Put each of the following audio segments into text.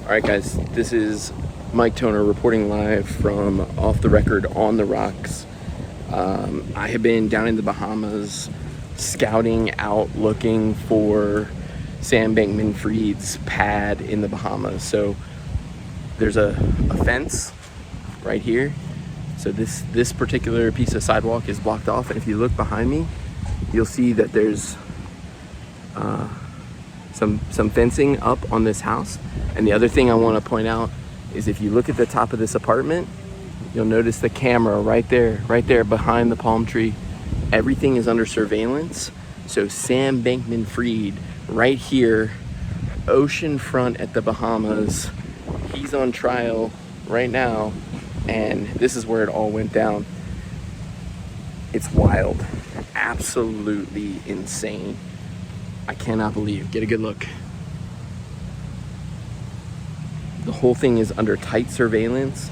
All right, guys, this is Mike Toner reporting live from Off the Record on the Rocks. I have been down in the Bahamas scouting out looking for Sam Bankman-Fried's pad in the Bahamas. So there's a fence right here. So this particular piece of sidewalk is blocked off, and if you look behind me, you'll see that there's some fencing up on this house. And the other thing I want to point out is if you look at the top of this apartment, you'll notice the camera right there behind the palm tree. Everything is under surveillance. So Sam Bankman-Fried right here, oceanfront at the Bahamas. He's on trial right now, and this is where it all went down. It's wild, absolutely insane. I cannot believe. Get a good look. The whole thing is under tight surveillance,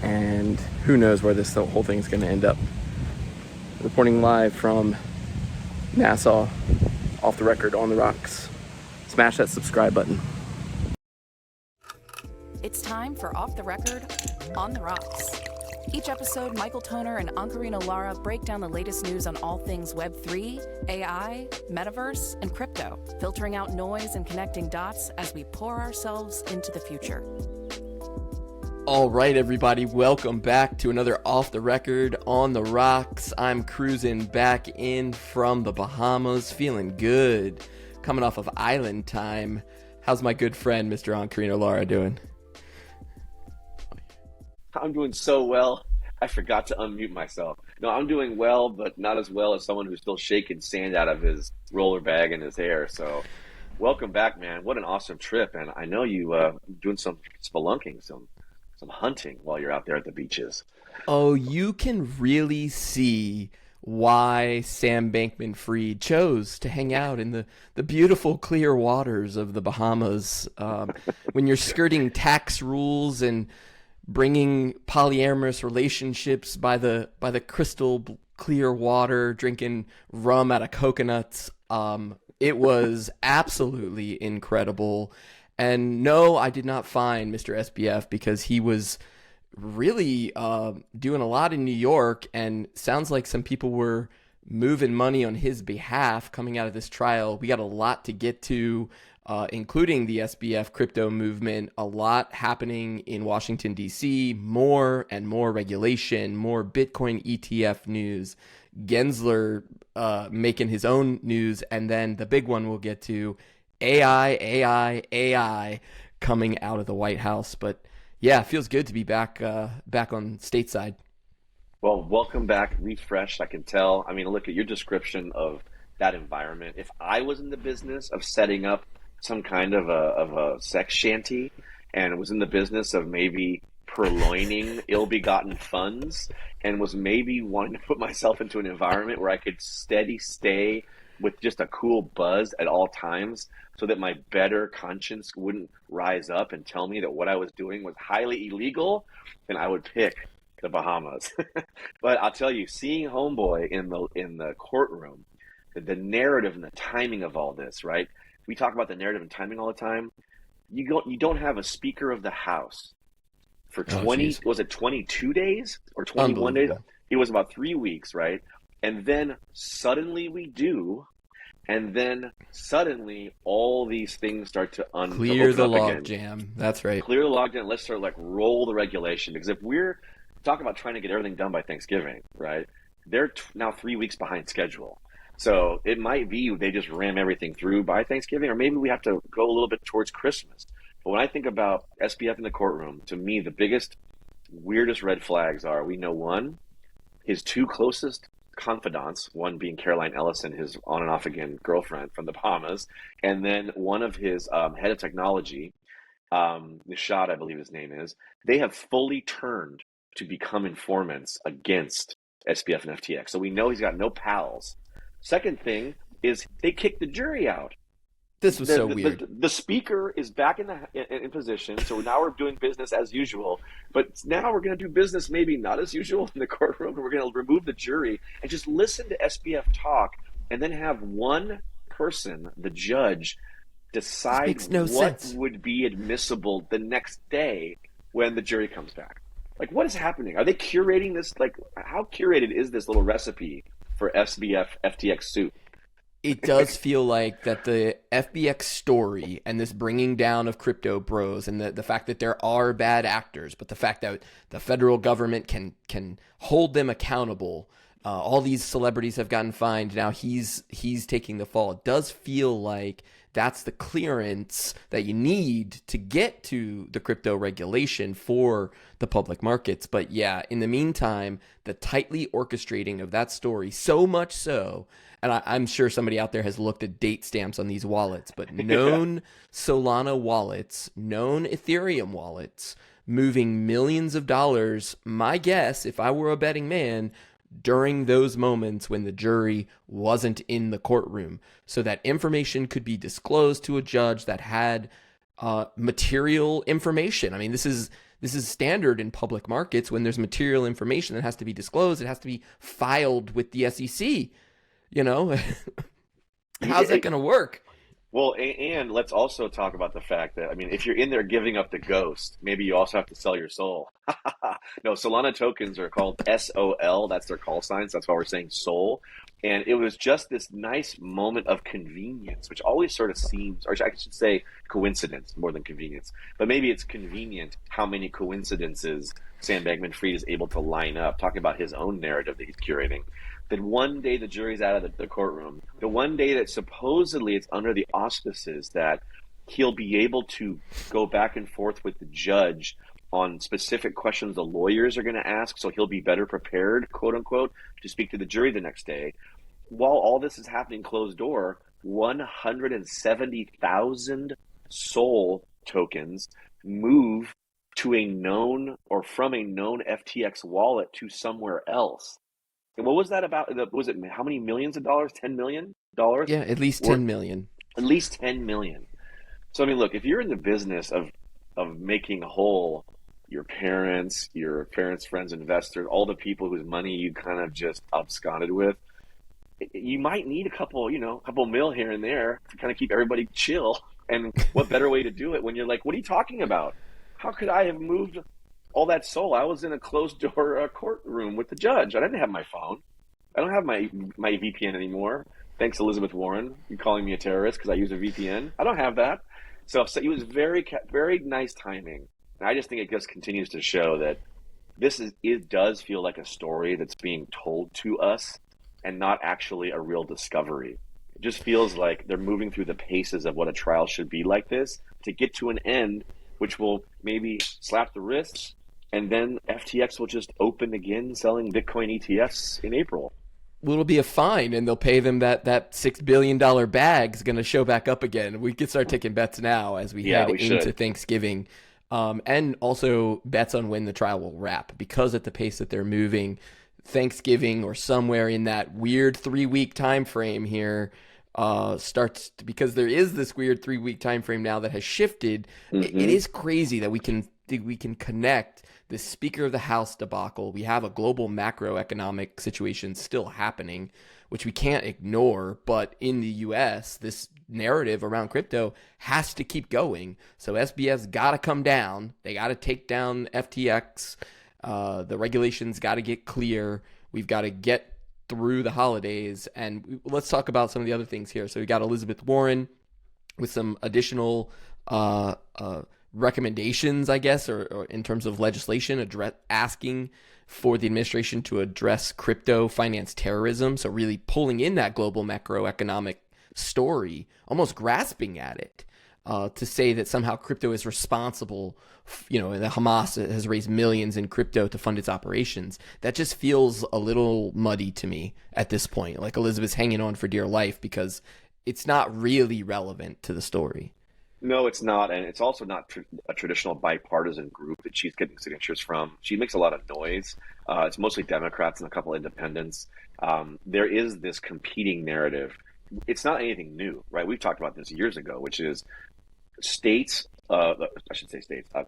and who knows where this whole thing is going to end up. Reporting live from Nassau, Off the Record on the Rocks. Smash that subscribe button. It's time for Off the Record on the Rocks. Each episode, Michael Toner and Ankarina Lara break down the latest news on all things Web3, AI, metaverse, and crypto, filtering out noise and connecting dots as we pour ourselves into the future. All right, everybody, welcome back to another Off the Record on the Rocks. I'm cruising back in from the Bahamas, feeling good, coming off of island time. How's my good friend, Mr. Ankarina Lara, doing? I'm doing so well. I forgot to unmute myself. No, I'm doing well, but not as well as someone who's still shaking sand out of his roller bag in his hair. So welcome back, man. What an awesome trip. And I know you doing some spelunking, some hunting while you're out there at the beaches. Oh, you can really see why Sam Bankman-Fried chose to hang out in the beautiful clear waters of the Bahamas. When you're skirting tax rules and bringing polyamorous relationships by the crystal clear water, drinking rum out of coconuts. It was absolutely incredible. And no, I did not find Mr. SBF because he was really doing a lot in New York, and sounds like some people were moving money on his behalf coming out of this trial. We got a lot to get to, including the SBF crypto movement, a lot happening in Washington, D.C., more and more regulation, more Bitcoin ETF news, Gensler making his own news, and then the big one we'll get to, AI coming out of the White House. But yeah, it feels good to be back on stateside. Well, welcome back, refreshed, I can tell. I mean, look at your description of that environment. If I was in the business of setting up some kind of a sex shanty and was in the business of maybe purloining ill-begotten funds and was maybe wanting to put myself into an environment where I could steady stay with just a cool buzz at all times so that my better conscience wouldn't rise up and tell me that what I was doing was highly illegal, then I would pick the Bahamas. But I'll tell you, seeing Homeboy in the courtroom, the narrative and the timing of all this, right? We talk about the narrative and timing all the time. You don't have a Speaker of the House for 22 days or 21 days? It was about 3 weeks, right? And then suddenly we do, and then suddenly all these things start to clear the log jam. That's right. Clear the log jam. Let's start roll the regulation, because if we're talking about trying to get everything done by Thanksgiving, right? They're now 3 weeks behind schedule. So it might be they just ram everything through by Thanksgiving, or maybe we have to go a little bit towards Christmas. But when I think about SBF in the courtroom, to me, the biggest, weirdest red flags are, we know one, his two closest confidants, one being Caroline Ellison, his on and off again girlfriend from the Bahamas, and then one of his head of technology, Nishad, I believe his name is, they have fully turned to become informants against SBF and FTX. So we know he's got no pals. Second thing is they kicked the jury out. This was so weird. The speaker is back in position, so now we're doing business as usual. But now we're going to do business maybe not as usual in the courtroom. We're going to remove the jury and just listen to SBF talk, and then have one person, the judge, This decide makes no what sense. would be admissible the next day when the jury comes back. Like, what is happening? Are they curating this? Like, how curated is this little recipe for SBF FTX soup? It does feel like that the FBX story and this bringing down of crypto bros and the fact that there are bad actors, but the fact that the federal government can hold them accountable. All these celebrities have gotten fined. Now he's taking the fall. It does feel like that's the clearance that you need to get to the crypto regulation for the public markets. But yeah, in the meantime, the tightly orchestrating of that story, so much so, and I'm sure somebody out there has looked at date stamps on these wallets, but Yeah. known Solana wallets, known Ethereum wallets, moving millions of dollars, my guess, if I were a betting man, during those moments when the jury wasn't in the courtroom, so that information could be disclosed to a judge that had material information. I mean, this is standard in public markets. When there's material information that has to be disclosed, it has to be filed with the SEC. You know, how's that going to work? Well, and let's also talk about the fact that, I mean, if you're in there giving up the ghost, maybe you also have to sell your soul. No, Solana tokens are called SOL. That's their call signs. That's why we're saying soul. And it was just this nice moment of convenience, which always sort of seems, or I should say coincidence more than convenience. But maybe it's convenient how many coincidences Sam Bankman-Fried is able to line up, talking about his own narrative that he's curating. That one day the jury's out of the courtroom, the one day that supposedly it's under the auspices that he'll be able to go back and forth with the judge on specific questions the lawyers are going to ask, so he'll be better prepared, quote unquote, to speak to the jury the next day. While all this is happening closed door, 170,000 SOL tokens move to a known or from a known FTX wallet to somewhere else. And what was that about? Was it how many millions of dollars? $10 million? Yeah, at least Or 10 million. at least 10 million. So I mean, look, if you're in the business of making whole your parents, friends, investors, all the people whose money you kind of just absconded with, you might need a couple mil here and there to kind of keep everybody chill. And what better way to do it when you're like, what are you talking about? How could I have moved all that soul? I was in a closed door courtroom with the judge. I didn't have my phone. I don't have my VPN anymore. Thanks, Elizabeth Warren. You calling me a terrorist because I use a VPN? I don't have that. So it was very, very nice timing. And I just think it just continues to show that it does feel like a story that's being told to us and not actually a real discovery. It just feels like they're moving through the paces of what a trial should be like this to get to an end, which will maybe slap the wrists, and then FTX will just open again selling Bitcoin ETFs in April. Well, it'll be a fine, and they'll pay them that $6 billion bag's going to show back up again. We could start taking bets now as we head into Thanksgiving, and also bets on when the trial will wrap, because at the pace that they're moving, Thanksgiving or somewhere in that weird 3-week time frame here starts to, because there is this weird 3-week time frame now that has shifted. Mm-hmm. It is crazy that we can connect the Speaker of the House debacle. We have a global macroeconomic situation still happening, which we can't ignore. But in the U.S., this narrative around crypto has to keep going. So SBF's got to come down. They got to take down FTX. The regulations got to get clear. We've got to get through the holidays. And let's talk about some of the other things here. So we got Elizabeth Warren with some additional recommendations, I guess, or in terms of legislation, asking for the administration to address crypto finance terrorism. So really pulling in that global macroeconomic story, almost grasping at it, to say that somehow crypto is responsible. The Hamas has raised millions in crypto to fund its operations. That just feels a little muddy to me at this point. Like Elizabeth's hanging on for dear life because it's not really relevant to the story. No, it's not. And it's also not a traditional bipartisan group that she's getting signatures from. She makes a lot of noise. It's mostly Democrats and a couple independents. There is this competing narrative. It's not anything new, right? We've talked about this years ago, which is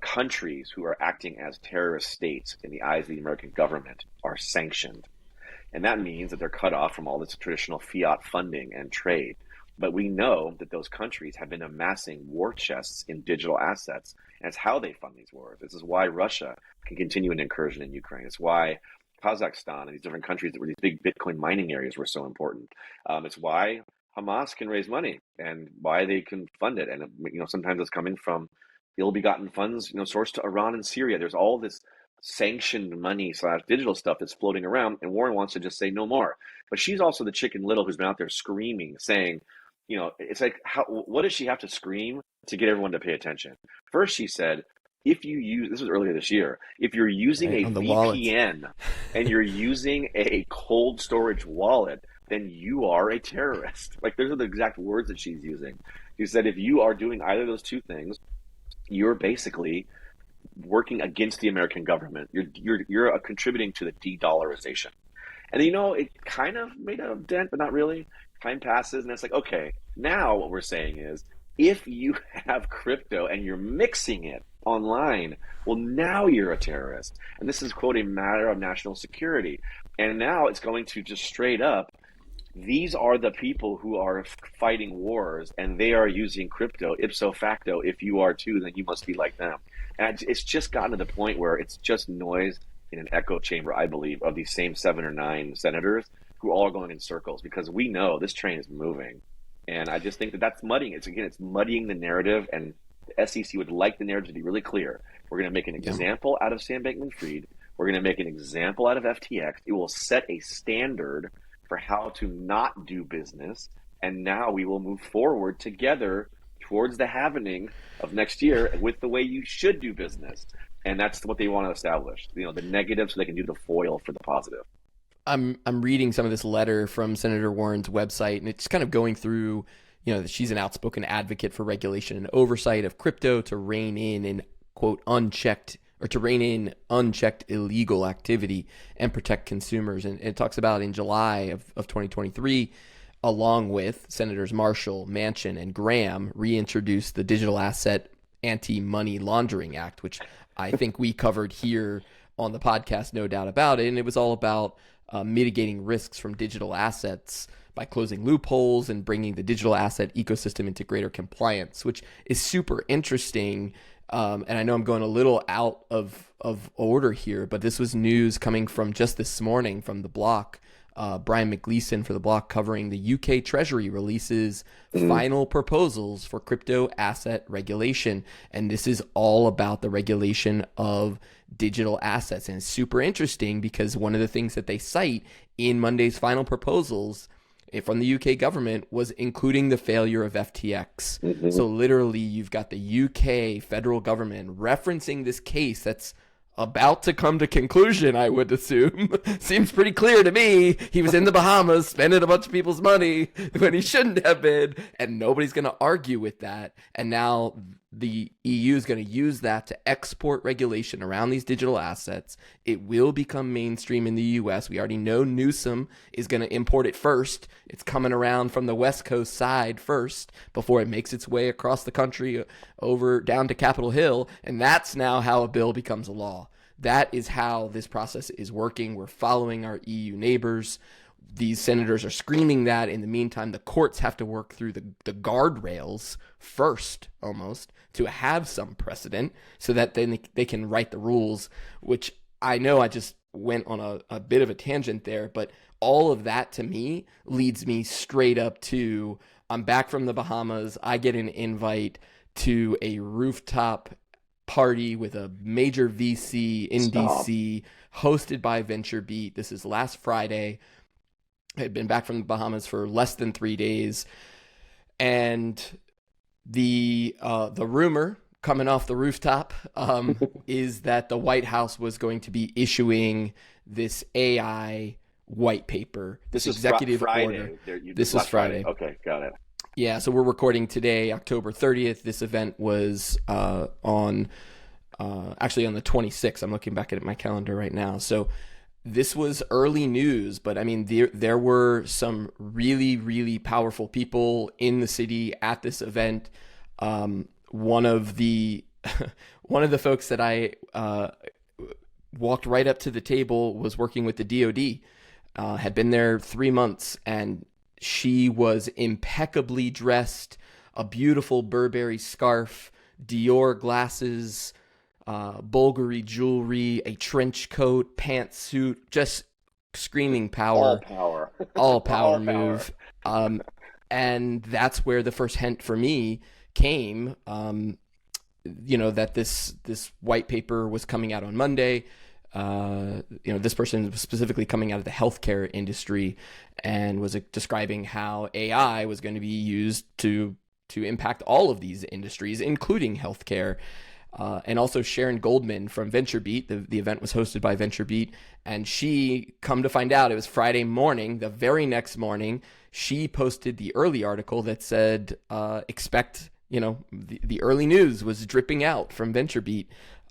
countries who are acting as terrorist states in the eyes of the American government are sanctioned. And that means that they're cut off from all this traditional fiat funding and trade. But we know that those countries have been amassing war chests in digital assets, and it's how they fund these wars. This is why Russia can continue an incursion in Ukraine. It's why Kazakhstan and these different countries that were these big Bitcoin mining areas were so important. It's why Hamas can raise money and why they can fund it. And sometimes it's coming from ill-begotten funds, sourced to Iran and Syria. There's all this sanctioned money / digital stuff that's floating around, and Warren wants to just say no more. But she's also the Chicken Little who's been out there screaming, saying, it's like, what does she have to scream to get everyone to pay attention? First, she said, if you use, this was earlier this year, if you're using a VPN and you're using a cold storage wallet, then you are a terrorist. Like, those are the exact words that she's using. She said, if you are doing either of those two things, you're basically working against the American government. You're contributing to the de-dollarization. And it kind of made a dent, but not really. Time passes, and it's like, okay, now what we're saying is, if you have crypto and you're mixing it online, well, now you're a terrorist. And this is, quote, a matter of national security. And now it's going to just straight up, these are the people who are fighting wars, and they are using crypto. Ipso facto, if you are too, then you must be like them. And it's just gotten to the point where it's just noise in an echo chamber, I believe, of these same 7 or 9 senators who all are going in circles, because we know this train is moving. And I just think that that's muddying. It's muddying the narrative, and the SEC would like the narrative to be really clear. We're going to make an example out of Sam Bankman-Fried. We're going to make an example out of FTX. It will set a standard for how to not do business. And now we will move forward together towards the happening of next year with the way you should do business. And that's what they want to establish, the negative, so they can do the foil for the positive. I'm reading some of this letter from Senator Warren's website, and it's kind of going through, she's an outspoken advocate for regulation and oversight of crypto to rein in quote, unchecked illegal activity and protect consumers. And it talks about in July of 2023, along with Senators Marshall, Manchin, and Graham, reintroduced the Digital Asset Anti-Money Laundering Act, which I think we covered here on the podcast, no doubt about it. And it was all about mitigating risks from digital assets by closing loopholes and bringing the digital asset ecosystem into greater compliance, which is super interesting. And I know I'm going a little out of order here, but this was news coming from just this morning from The Block. Brian McGleeson for The Block, covering the UK Treasury releases final proposals for crypto asset regulation. And this is all about the regulation of digital assets. And it's super interesting because one of the things that they cite in Monday's final proposals from the UK government was including the failure of FTX. Mm-hmm. So literally you've got the UK federal government referencing this case that's about to come to conclusion, I would assume. Seems pretty clear to me. He was in the Bahamas spending a bunch of people's money when he shouldn't have been, and nobody's going to argue with that. And now the EU is going to use that to export regulation around these digital assets. It will become mainstream in the US. We already know Newsom is going to import it first. It's coming around from the West Coast side first before it makes its way across the country over down to Capitol Hill. And that's now how a bill becomes a law. That is how this process is working. We're following our EU neighbors. These senators are screaming that. In the meantime, the courts have to work through the guardrails first, almost, to have some precedent so that then they can write the rules, which I know I just went on a bit of a tangent there, but all of that to me leads me straight up to, I'm back from the Bahamas. I get an invite to a rooftop party with a major VC in DC, hosted by VentureBeat. This is last Friday. I had been back from the Bahamas for less than 3 days, and the rumor coming off the rooftop is that the White House was going to be issuing this AI white paper, this executive order. This is Friday. Okay, got it. Yeah, so we're recording today, October 30th. This event was actually on the 26th. I'm looking back at my calendar right now. So this was early news, but I mean, there were some really, really powerful people in the city at this event. One of the folks that I walked right up to the table was working with the DoD, had been there 3 months, and She was impeccably dressed, a beautiful Burberry scarf, Dior glasses, Bulgari jewelry, a trench coat, pantsuit, just screaming All power, power. all power All move. And that's where the first hint for me came, that this white paper was coming out on Monday. This person was specifically coming out of the healthcare industry and was describing how AI was going to be used to impact all of these industries, including healthcare. And also Sharon Goldman from VentureBeat. The event was hosted by VentureBeat, and she, come to find out, it was Friday morning. The very next morning, she posted the early article that said, expect, the early news was dripping out from VentureBeat,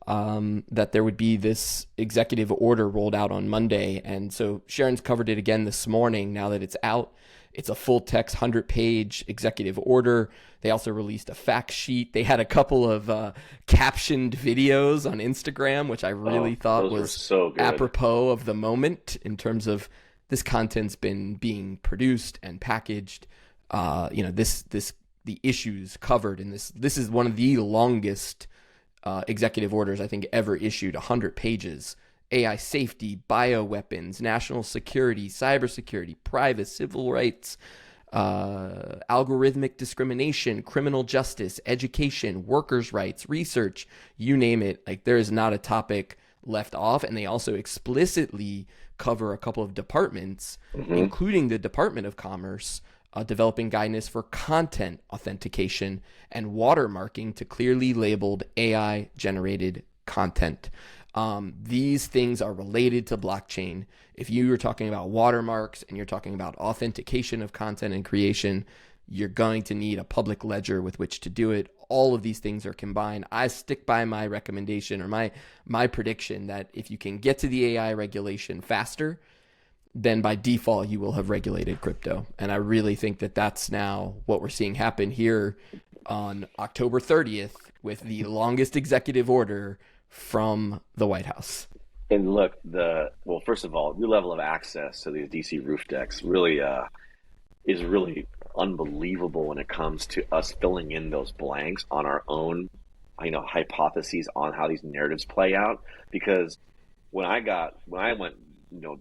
that there would be this executive order rolled out on Monday. And so Sharon's covered it again this morning now that it's out. It's a full text 100-page executive order. They also released a fact sheet. They had a couple of captioned videos on Instagram, which I really thought was so good. Apropos of the moment in terms of this content's been being produced and packaged. The issues covered in this. This is one of the longest executive orders I think ever issued, 100 pages. AI safety, bioweapons, national security, cybersecurity, privacy, civil rights, algorithmic discrimination, criminal justice, education, workers' rights, research, you name it. Like, there is not a topic left off. And they also explicitly cover a couple of departments, including the Department of Commerce, developing guidance for content authentication and watermarking to clearly labeled AI-generated content. These things are related to blockchain. If you are talking about watermarks and you're talking about authentication of content and creation, you're going to need a public ledger with which to do it. All of these things are combined. I stick by my recommendation, or my prediction, that if you can get to the AI regulation faster, then by default you will have regulated crypto. And I really think that that's now what we're seeing happen here on October 30th with the longest executive order from the White House. And look, first of all, your level of access to these DC roof decks really is really unbelievable when it comes to us filling in those blanks on our own, hypotheses on how these narratives play out. Because when I went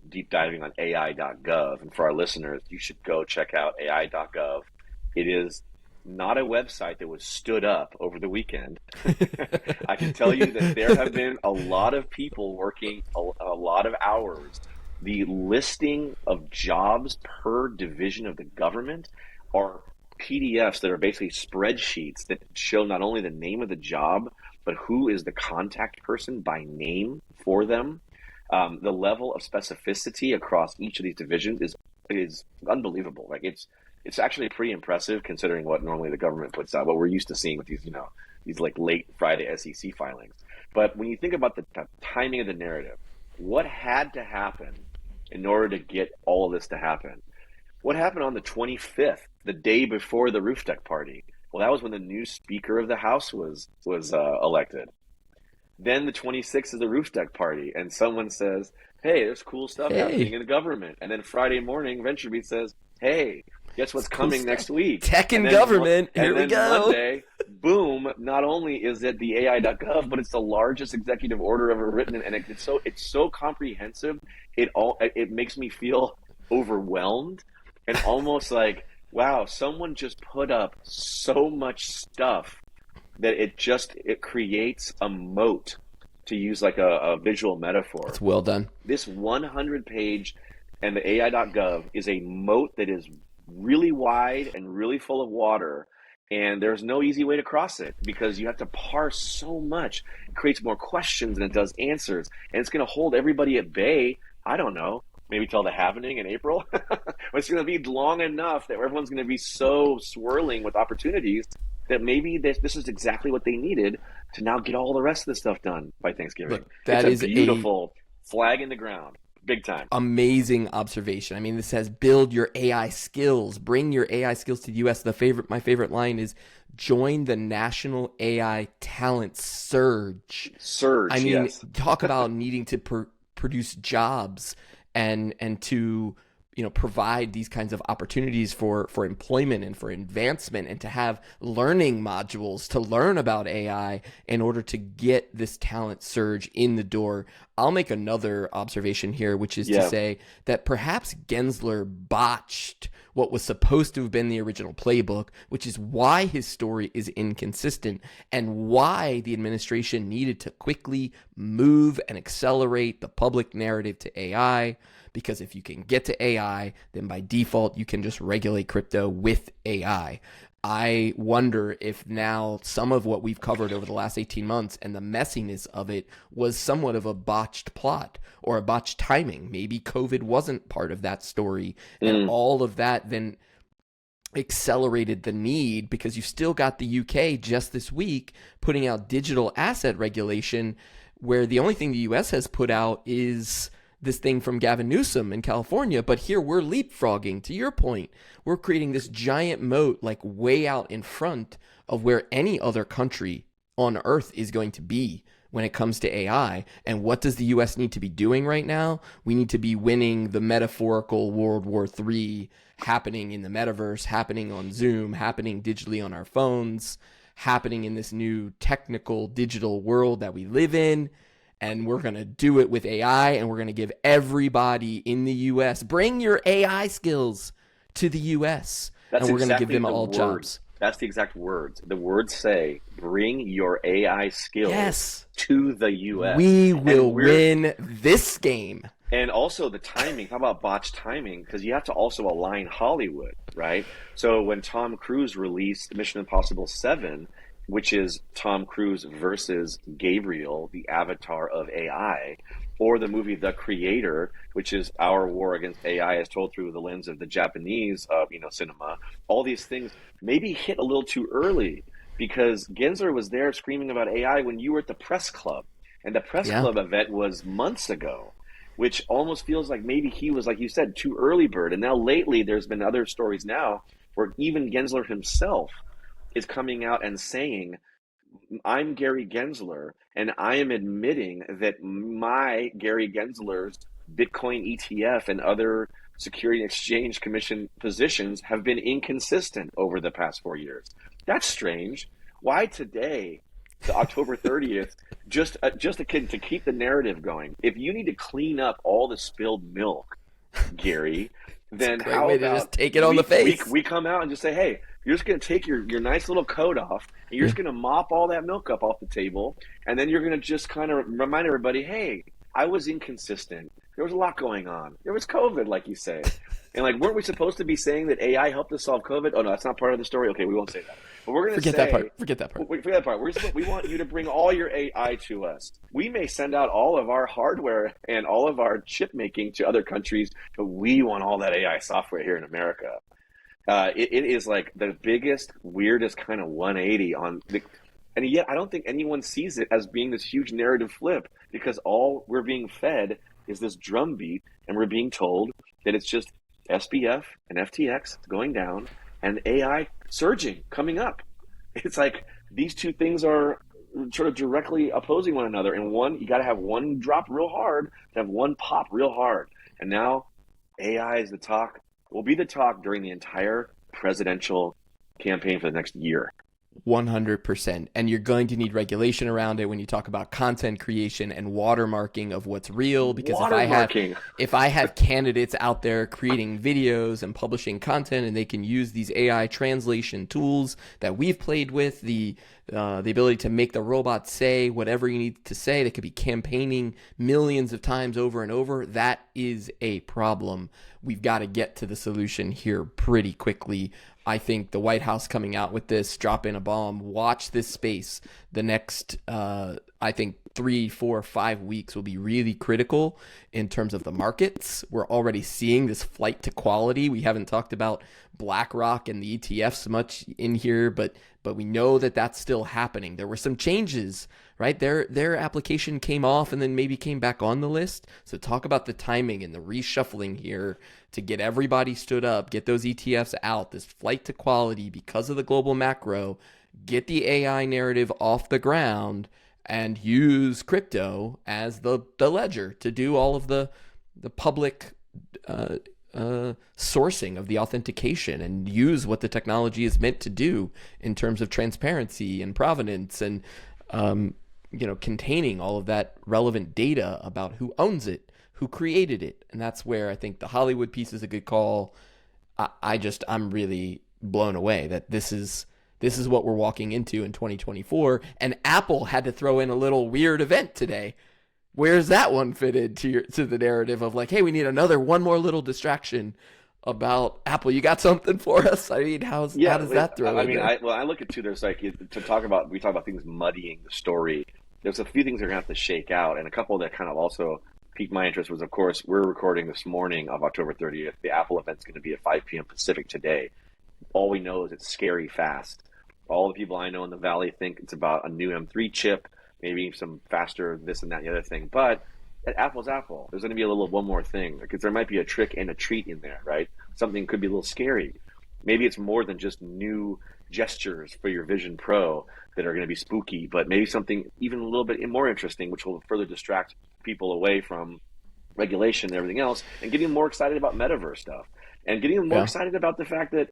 deep diving on AI.gov, and for our listeners, you should go check out AI.gov. It is not a website that was stood up over the weekend. I can tell you that there have been a lot of people working a lot of hours. The listing of jobs per division of the government are PDFs that are basically spreadsheets that show not only the name of the job, but who is the contact person by name for them. The level of specificity across each of these divisions is unbelievable. Like, it's actually pretty impressive considering what normally the government puts out, what we're used to seeing with these like late Friday SEC filings. But when you think about the timing of the narrative, what had to happen in order to get all of this to happen? What happened on the 25th, the day before the roof deck party? Well, that was when the new Speaker of the House was elected. Then the 26th is the roof deck party, and someone says, hey, there's cool stuff happening in the government. And then Friday morning, VentureBeat says, hey, guess what's coming next week? Tech and government, here we go. Monday, boom, not only is it the AI.gov, but it's the largest executive order ever written, and it's so comprehensive, it makes me feel overwhelmed and almost like, wow, someone just put up so much stuff that it creates a moat, to use like a visual metaphor. It's well done. This 100-page and the AI.gov is a moat that is really wide and really full of water, and there's no easy way to cross it because you have to parse so much. It creates more questions than it does answers, and it's going to hold everybody at bay. I don't know, maybe till the halvening in April. But it's going to be long enough that everyone's going to be so swirling with opportunities that maybe this is exactly what they needed to now get all the rest of the stuff done by Thanksgiving. Look, that is a beautiful flag in the ground. Big time. Amazing observation. I mean, this says build your AI skills, bring your AI skills to the U.S. My favorite line is join the national AI talent surge. Surge, I mean, yes. Talk about needing to produce jobs and to provide these kinds of opportunities for employment and for advancement, and to have learning modules to learn about AI in order to get this talent surge in the door. I'll make another observation here, which is to say that perhaps Gensler botched what was supposed to have been the original playbook, which is why his story is inconsistent and why the administration needed to quickly move and accelerate the public narrative to AI. Because if you can get to AI, then by default, you can just regulate crypto with AI. I wonder if now some of what we've covered over the last 18 months and the messiness of it was somewhat of a botched plot or a botched timing. Maybe COVID wasn't part of that story, and all of that then accelerated the need, because you still got the UK just this week putting out digital asset regulation, where the only thing the US has put out is this thing from Gavin Newsom in California. But here we're leapfrogging, to your point. We're creating this giant moat, like way out in front of where any other country on earth is going to be when it comes to AI. And what does the US need to be doing right now? We need to be winning the metaphorical World War III happening in the metaverse, happening on Zoom, happening digitally on our phones, happening in this new technical digital world that we live in. And we're going to do it with AI, and we're going to give everybody in the U.S., bring your AI skills to the U.S., and we're going to give them all jobs. That's the exact words. The words say, bring your AI skills to the U.S. We will win this game. And also the timing. How about botched timing? Because you have to also align Hollywood, right? So when Tom Cruise released Mission Impossible 7, which is Tom Cruise versus Gabriel, the avatar of AI, or the movie The Creator, which is our war against AI as told through the lens of the Japanese, cinema. All these things maybe hit a little too early, because Gensler was there screaming about AI when you were at the press club, and the press club event was months ago, which almost feels like maybe he was, like you said, too early bird. And now lately, there's been other stories now where even Gensler himself is coming out and saying, I'm Gary Gensler, and I am admitting that my Gary Gensler's Bitcoin ETF and other Security and Exchange Commission positions have been inconsistent over the past 4 years. That's strange. Why today, to October 30th, just to keep the narrative going? If you need to clean up all the spilled milk, Gary, then how about just take it on the face? We come out and just say, hey, you're just going to take your nice little coat off, and you're just going to mop all that milk up off the table, and then you're going to just kind of remind everybody, hey, I was inconsistent. There was a lot going on. There was COVID, like you say. And weren't we supposed to be saying that AI helped us solve COVID? Oh, no, that's not part of the story. Okay, we won't say that. But we're going to Forget that part. Forget that part. We want you to bring all your AI to us. We may send out all of our hardware and all of our chip making to other countries, but we want all that AI software here in America. It is like the biggest, weirdest kind of 180 and yet I don't think anyone sees it as being this huge narrative flip, because all we're being fed is this drumbeat, and we're being told that it's just SBF and FTX going down and AI surging, coming up. It's like these two things are sort of directly opposing one another. And you got to have one drop real hard to have one pop real hard. And now AI is the talk. Will be the talk during the entire presidential campaign for the next year. 100%. And you're going to need regulation around it when you talk about content creation and watermarking of what's real. Because if I have candidates out there creating videos and publishing content, and they can use these AI translation tools that we've played with, the ability to make the robot say whatever you need to say, that could be campaigning millions of times over and over, that is a problem. We've got to get to the solution here pretty quickly. I think the White House coming out with this, dropping a bomb, watch this space. The next, 3, 4, 5 weeks will be really critical in terms of the markets. We're already seeing this flight to quality. We haven't talked about BlackRock and the ETFs much in here, but we know that that's still happening. There were some changes, right? Their application came off and then maybe came back on the list. So talk about the timing and the reshuffling here to get everybody stood up, get those ETFs out, this flight to quality because of the global macro, get the AI narrative off the ground, and use crypto as the ledger to do all of the public sourcing of the authentication and use what the technology is meant to do in terms of transparency and provenance and containing all of that relevant data about who owns it, who created it. And that's where I think the Hollywood piece is a good call. I'm really blown away that this is what we're walking into in 2024. And Apple had to throw in a little weird event today. Where's that one fitted to the narrative of like, hey, we need one more little distraction about Apple? You got something for us? I mean, how does that throw in there? I look at too. There's like we talk about things muddying the story. There's a few things they're gonna have to shake out, and a couple that kind of also piqued my interest was, of course, we're recording this morning of October 30th. The Apple event's going to be at 5 p.m. Pacific today. All we know is it's scary fast. All the people I know in the Valley think it's about a new M3 chip, maybe some faster this and that and the other thing. But at Apple's Apple, there's going to be one more thing, because there might be a trick and a treat in there, right? Something could be a little scary. Maybe it's more than just new gestures for your Vision Pro that are going to be spooky, but maybe something even a little bit more interesting, which will further distract people away from regulation and everything else, and getting them more excited about metaverse stuff, and getting them more excited about the fact that,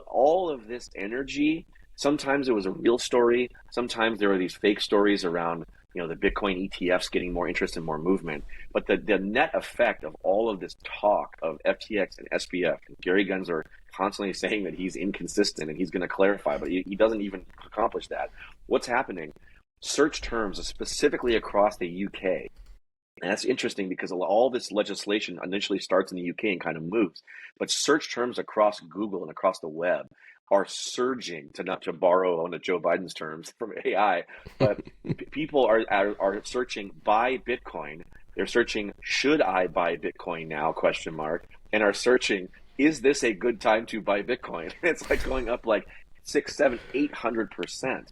all of this energy, sometimes it was a real story, sometimes there were these fake stories around, the Bitcoin ETFs getting more interest and more movement. But the net effect of all of this talk of FTX and SBF, and Gary Gensler constantly saying that he's inconsistent and he's going to clarify, but he doesn't even accomplish that. What's happening? Search terms, specifically across the UK. And that's interesting because all this legislation initially starts in the UK and kind of moves. But search terms across Google and across the web are surging, not to borrow one of Joe Biden's terms from AI, but people are searching buy Bitcoin. They're searching, should I buy Bitcoin now, ? And are searching, is this a good time to buy Bitcoin? It's like going up like 6, 7, 800%.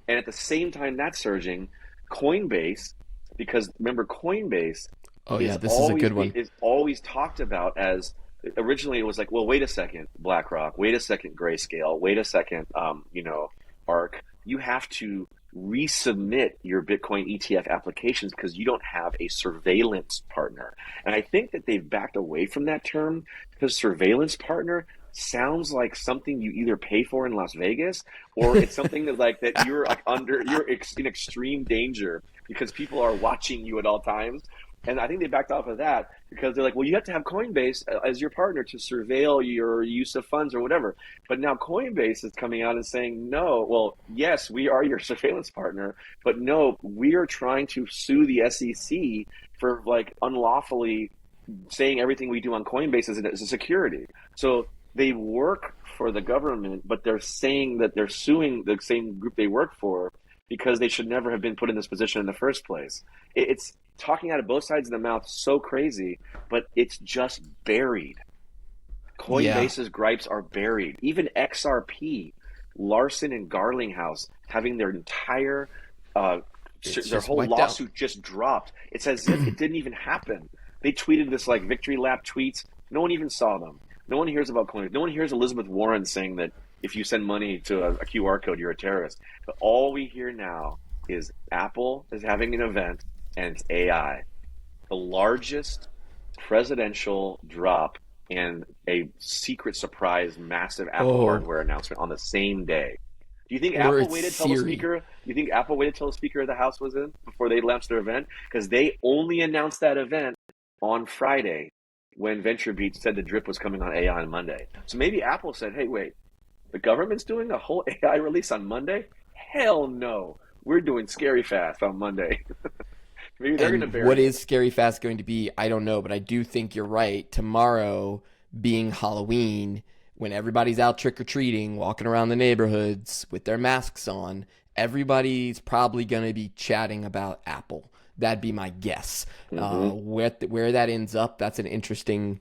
And at the same time that's surging, Coinbase, because remember Coinbase is a good one. Is always talked about as, originally it was like, well, wait a second, BlackRock, wait a second, Grayscale, wait a second, ARK, you have to resubmit your Bitcoin ETF applications because you don't have a surveillance partner. And I think that they've backed away from that term because surveillance partner sounds like something you either pay for in Las Vegas, or it's something that you're like you're in extreme danger because people are watching you at all times. And I think they backed off of that because they're like, well, you have to have Coinbase as your partner to surveil your use of funds or whatever. But now Coinbase is coming out and saying, no, well, yes, we are your surveillance partner, but no, we are trying to sue the SEC for like unlawfully saying everything we do on Coinbase is a security. So they work for the government, but they're saying that they're suing the same group they work for because they should never have been put in this position in the first place. It's talking out of both sides of the mouth, so crazy, but it's just buried. Coinbase's gripes are buried. Even XRP, Larson and Garlinghouse having their entire their whole lawsuit just dropped. It's as if it didn't even happen. They tweeted this like victory lap tweets. No one even saw them. No one hears about Coinbase. No one hears Elizabeth Warren saying that if you send money to a QR code, you're a terrorist. But all we hear now is Apple is having an event and it's AI. The largest presidential drop and a secret surprise massive Apple hardware announcement on the same day. Do you think Apple waited till the speaker? Do you think Apple waited till the Speaker of the House was in before they launched their event? Because they only announced that event on Friday when VentureBeat said the drip was coming on AI on Monday. So maybe Apple said, hey, wait, the government's doing a whole AI release on Monday? Hell no. We're doing scary fast on Monday. Maybe they're going to bury what is scary fast going to be? I don't know, but I do think you're right. Tomorrow being Halloween, when everybody's out trick-or-treating, walking around the neighborhoods with their masks on, everybody's probably going to be chatting about Apple. That'd be my guess. Where that ends up, that's an interesting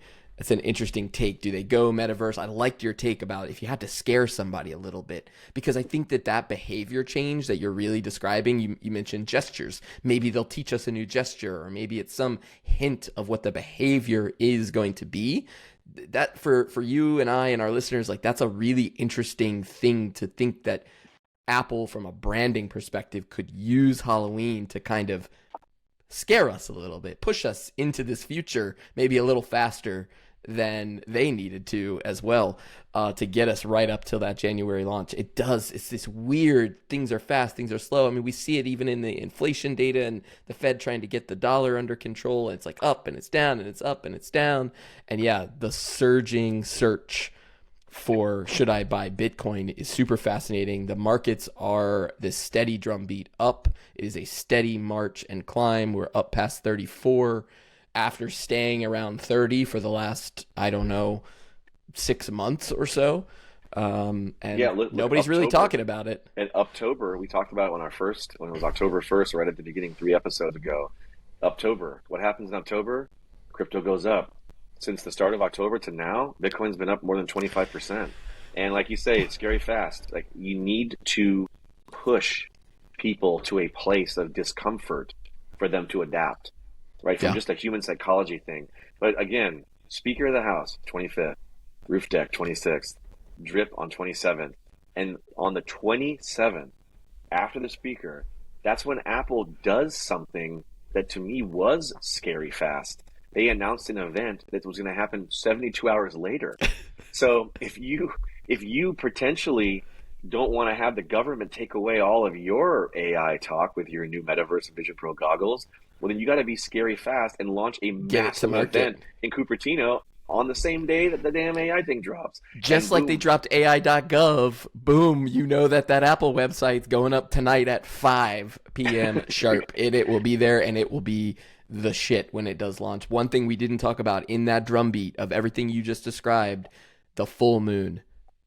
take. Do they go metaverse? I liked your take about if you had to scare somebody a little bit, because I think that behavior change that you're really describing, you mentioned gestures. Maybe they'll teach us a new gesture, or maybe it's some hint of what the behavior is going to be. That for you and I and our listeners, like that's a really interesting thing to think that Apple from a branding perspective could use Halloween to kind of scare us a little bit, push us into this future maybe a little faster than they needed to as well, to get us right up till that January launch. It does. It's this weird, things are fast, things are slow. I mean, we see it even in the inflation data and the Fed trying to get the dollar under control. And it's like up and it's down and it's up and it's down. And yeah, the surging search for should I buy Bitcoin is super fascinating. The markets are this steady drumbeat up. It is a steady march and climb. We're up past 34 after staying around 30 for the last, I don't know, 6 months or so. And nobody's really talking about it. In October, we talked about it when it was October 1st, right at the beginning, 3 episodes ago. October. What happens in October? Crypto goes up. Since the start of October to now, Bitcoin's been up more than 25%. And like you say, it's scary fast. Like, you need to push people to a place of discomfort for them to adapt, right? From just a human psychology thing. But again, Speaker of the House, 25th, Roof Deck, 26th, Drip on 27th. And on the 27th, after the speaker, that's when Apple does something that to me was scary fast. They announced an event that was going to happen 72 hours later. So if you potentially don't want to have the government take away all of your AI talk with your new Metaverse and Vision Pro goggles, well, then you got to be scary fast and launch a massive event in Cupertino on the same day that the damn AI thing drops. Just like they dropped AI.gov, boom, you know that Apple website's going up tonight at 5 p.m. sharp. It will be there, and it will be the shit when it does launch. One thing we didn't talk about in that drumbeat of everything you just described, the full moon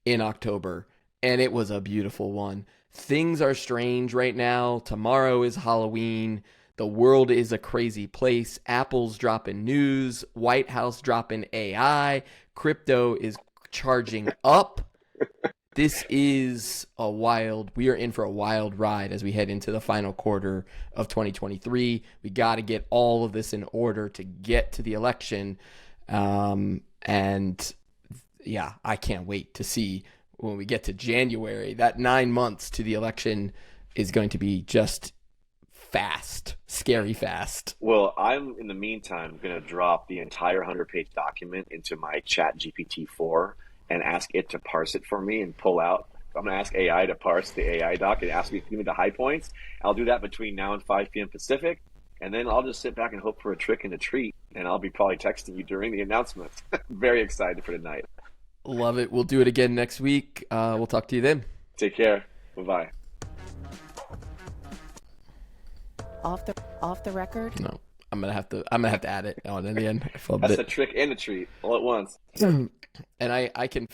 in October, and it was a beautiful one. Things are strange right now. Tomorrow is Halloween. The world is a crazy place. Apple's dropping news. White House dropping AI. Crypto is charging up. This is we are in for a wild ride as we head into the final quarter of 2023. We got to get all of this in order to get to the election. And yeah, I can't wait to see when we get to January. That 9 months to the election is going to be just fast, scary fast. Well, I'm in the meantime going to drop the entire 100-page document into my Chat GPT-4 and ask it to parse it for me and pull out. I'm going to ask AI to parse the AI doc and ask me to give me the high points. I'll do that between now and 5 p.m. Pacific. And then I'll just sit back and hope for a trick and a treat. And I'll be probably texting you during the announcements. Very excited for tonight. Love it. We'll do it again next week. We'll talk to you then. Take care. Bye-bye. Off the record? No. I'm gonna have to add it on in the end. That's a trick and a treat all at once. And I can